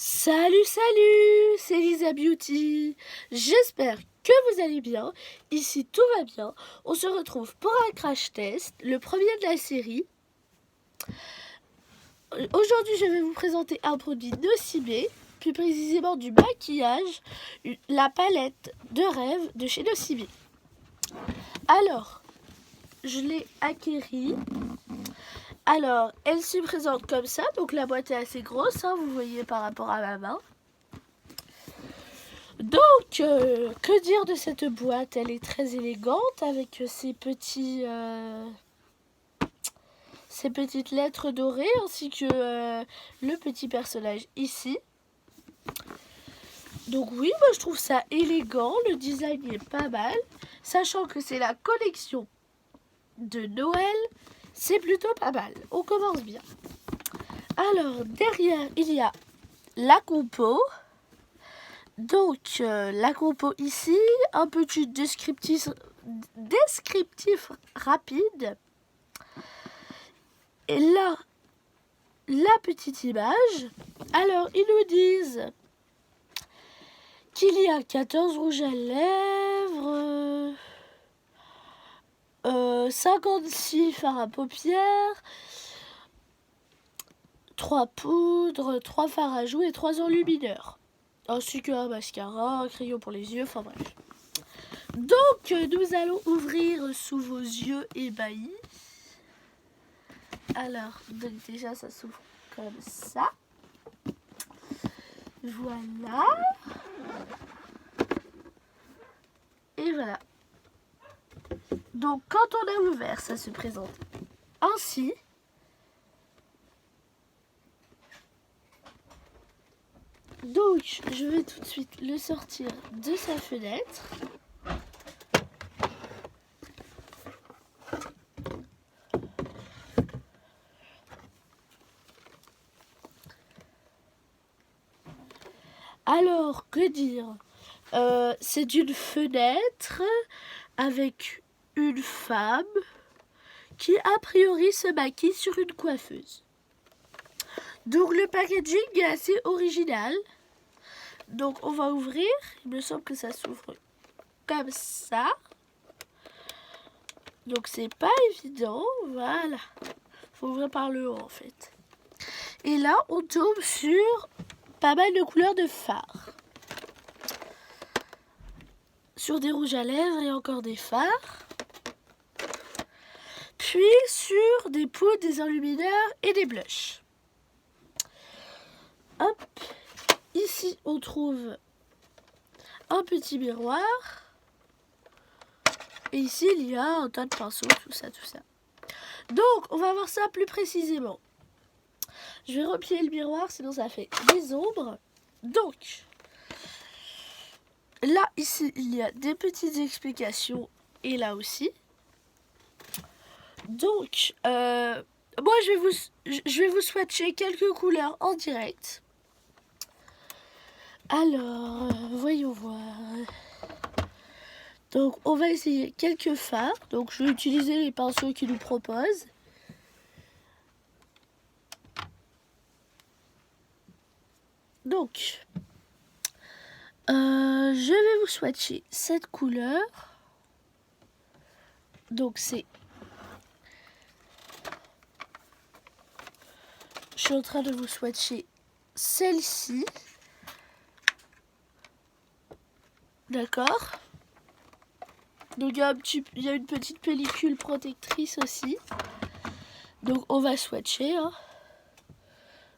Salut, salut, c'est Lisa Beauty. J'espère que vous allez bien. Ici, tout va bien. On se retrouve pour un crash test, le premier de la série. Aujourd'hui, je vais vous présenter un produit Nocibé, plus précisément du maquillage, la palette de rêve de chez Nocibé. Alors, je l'ai acquérie. Alors, elle se présente comme ça, donc la boîte est assez grosse, hein, vous voyez par rapport à ma main. Donc, que dire de cette boîte? Elle est très élégante avec ces petites lettres dorées ainsi que le petit personnage ici. Donc oui, moi je trouve ça élégant, le design est pas mal. Sachant que c'est la collection de Noël, c'est plutôt pas mal. On commence bien. Alors, derrière, il y a la compo. Donc, la compo ici, un petit descriptif rapide. Et là, la petite image. Alors, ils nous disent qu'il y a 14 rouges à lèvres, 56 fards à paupières, 3 poudres, 3 fards à joues et 3 enlumineurs. Ainsi qu'un mascara, un crayon pour les yeux, enfin bref. Donc, nous allons ouvrir sous vos yeux ébahis. Alors, donc déjà, ça s'ouvre comme ça. Voilà. Et voilà. Donc, quand on a ouvert, ça se présente ainsi. Donc, je vais tout de suite le sortir de sa fenêtre. Alors, que dire? C'est une fenêtre avec une femme qui, a priori, se maquille sur une coiffeuse. Donc, le packaging est assez original. Donc, on va ouvrir. Il me semble que ça s'ouvre comme ça. Donc, c'est pas évident. Voilà. Faut ouvrir par le haut, en fait. Et là, on tombe sur pas mal de couleurs de fard. Sur des rouges à lèvres et encore des fards. Puis sur des poudres, des enlumineurs et des blushs. Hop. Ici, on trouve un petit miroir. Et ici, il y a un tas de pinceaux, tout ça, tout ça. Donc, on va voir ça plus précisément. Je vais replier le miroir, sinon ça fait des ombres. Donc, là, ici, il y a des petites explications. Et là aussi. Donc, moi, je vais vous swatcher quelques couleurs en direct. Alors, voyons voir. Donc, on va essayer quelques fards. Donc, je vais utiliser les pinceaux qu'ils nous proposent. Donc, je vais vous swatcher cette couleur. Donc, c'est... Je suis en train de vous swatcher celle-ci. D'accord. Donc, il y a une petite pellicule protectrice aussi. Donc, on va swatcher. Hein.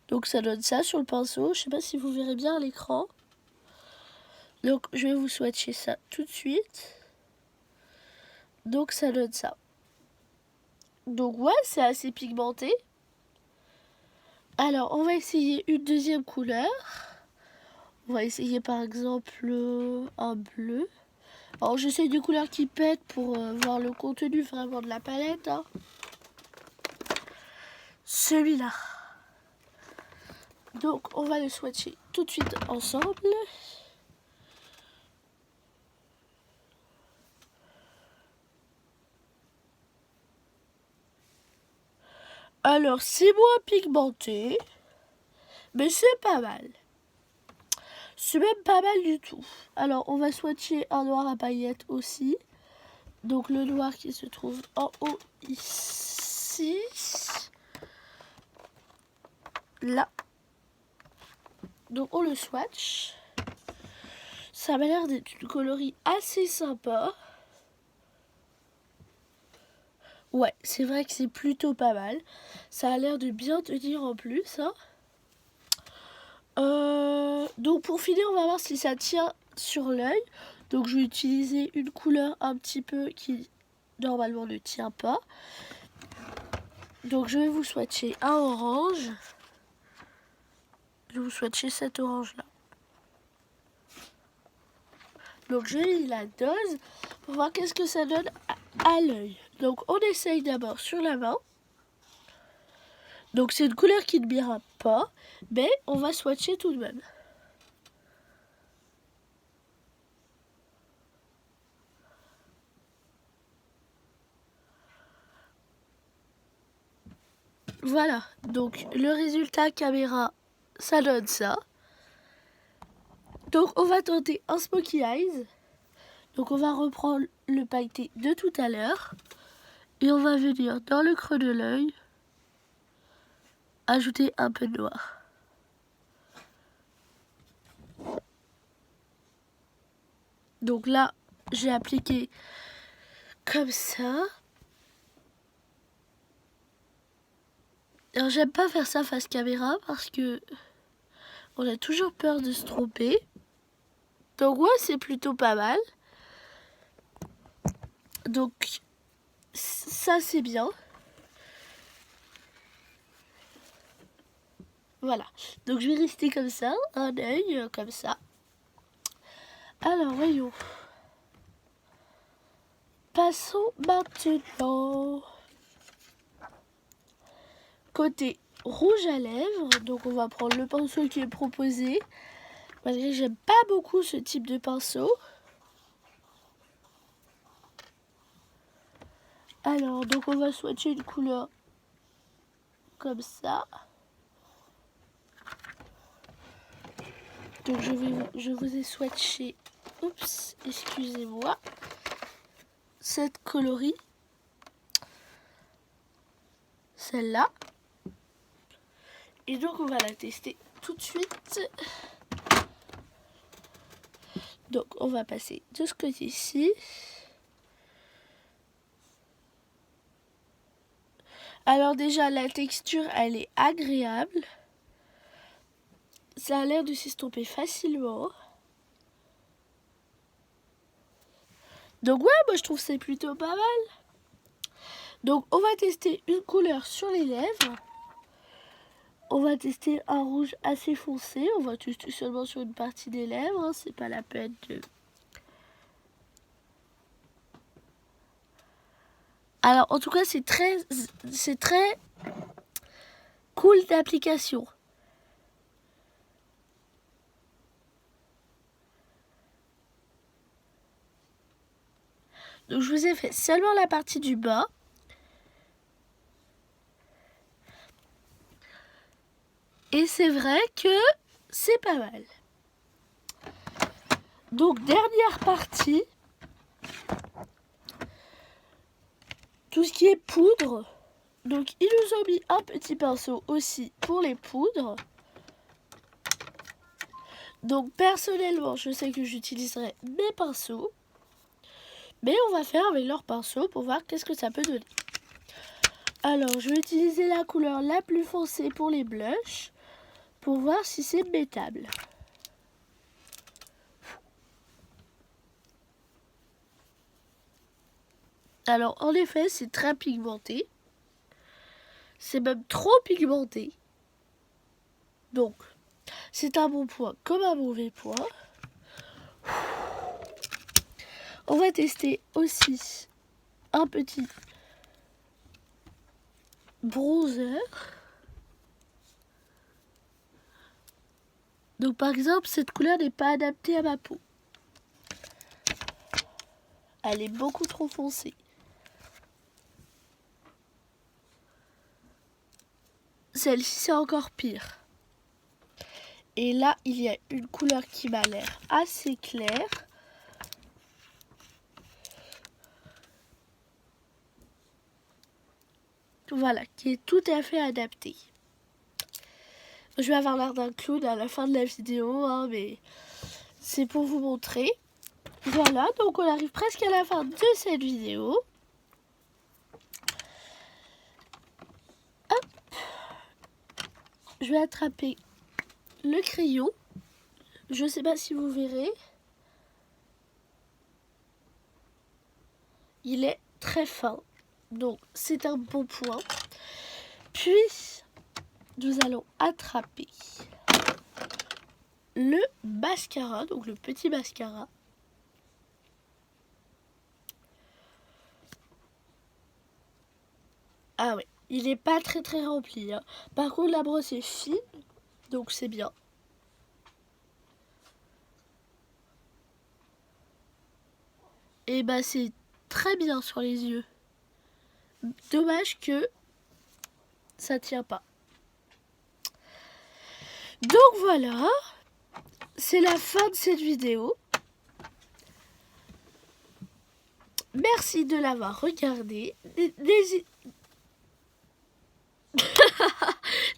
Donc, ça donne ça sur le pinceau. Je sais pas si vous verrez bien à l'écran. Donc, je vais vous swatcher ça tout de suite. Donc, ça donne ça. Donc, ouais, c'est assez pigmenté. Alors, on va essayer une deuxième couleur. On va essayer par exemple un bleu. Alors, j'essaie des couleurs qui pètent pour voir le contenu vraiment de la palette. Hein. Celui-là. Donc, on va le swatcher tout de suite ensemble. Alors, c'est moins pigmenté, mais c'est pas mal. c'est même pas mal du tout. Alors, on va swatcher un noir à paillettes aussi. Donc, le noir qui se trouve en haut ici. Là. Donc, on le swatch. Ça m'a l'air d'être une coloris assez sympa. Ouais, c'est vrai que c'est plutôt pas mal. Ça a l'air de bien tenir en plus. Hein. Donc pour finir, on va voir si ça tient sur l'œil. Donc je vais utiliser une couleur un petit peu qui normalement ne tient pas. Donc je vais vous swatcher un orange. Je vais vous swatcher cet orange là. Donc je lis la dose pour voir qu'est-ce que ça donne à l'œil. Donc on essaye d'abord sur la main. Donc c'est une couleur qui ne m'ira pas, mais on va swatcher tout de même. Voilà, donc le résultat caméra, ça donne ça. Donc on va tenter un Smoky Eyes. Donc on va reprendre le pailleté de tout à l'heure. Et on va venir dans le creux de l'œil ajouter un peu de noir. Donc là, j'ai appliqué comme ça. Alors j'aime pas faire ça face caméra parce que on a toujours peur de se tromper. Donc ouais, c'est plutôt pas mal. Donc ça c'est bien. Voilà. Donc je vais rester comme ça, un œil comme ça. Alors voyons. Passons maintenant côté rouge à lèvres. Donc on va prendre le pinceau qui est proposé. Malgré que j'aime pas beaucoup ce type de pinceau. Alors donc on va swatcher une couleur comme ça. Donc je vous ai swatché, oups, excusez-moi, cette coloris, celle-là. Et donc on va la tester tout de suite. Donc on va passer de ce côté-ci. Alors déjà la texture elle est agréable. Ça a l'air de s'estomper facilement. Donc ouais, moi je trouve que c'est plutôt pas mal. Donc on va tester une couleur sur les lèvres. On va tester un rouge assez foncé. On va tester seulement sur une partie des lèvres. Hein. C'est pas la peine de... Alors en tout cas c'est très cool d'application. Donc je vous ai fait seulement la partie du bas. Et c'est vrai que c'est pas mal. Donc dernière partie. Tout ce qui est poudre. Donc ils nous ont mis un petit pinceau aussi pour les poudres. Donc personnellement je sais que j'utiliserai mes pinceaux. Mais on va faire avec leur pinceau pour voir qu'est-ce que ça peut donner. Alors je vais utiliser la couleur la plus foncée pour les blushs. Pour voir si c'est mettable. Alors en effet c'est très pigmenté. C'est même trop pigmenté. Donc c'est un bon point comme un mauvais point. On va tester aussi un petit bronzer. Donc par exemple cette couleur n'est pas adaptée à ma peau. Elle est beaucoup trop foncée. Celle-ci c'est encore pire. Et là, il y a une couleur qui m'a l'air assez claire. Voilà, qui est tout à fait adaptée. Je vais avoir l'air d'un clown à la fin de la vidéo, hein, mais c'est pour vous montrer. Voilà, donc on arrive presque à la fin de cette vidéo. Hop. Je vais attraper le crayon. Je ne sais pas si vous verrez. Il est très fin, donc c'est un bon point. Puis, nous allons attraper le mascara, donc le petit mascara. Ah ouais, il n'est pas très rempli, hein. Par contre, la brosse est fine, donc c'est bien. Et bah c'est très bien sur les yeux. Dommage que ça tient pas. Donc voilà, c'est la fin de cette vidéo. Merci de l'avoir regardé.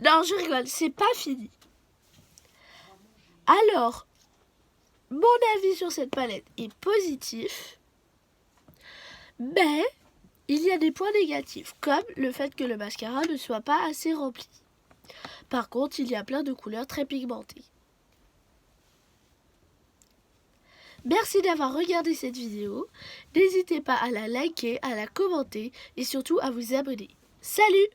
Non, je rigole, c'est pas fini. Alors, mon avis sur cette palette est positif, mais il y a des points négatifs, comme le fait que le mascara ne soit pas assez rempli. Par contre, il y a plein de couleurs très pigmentées. Merci d'avoir regardé cette vidéo. N'hésitez pas à la liker, à la commenter et surtout à vous abonner. Salut!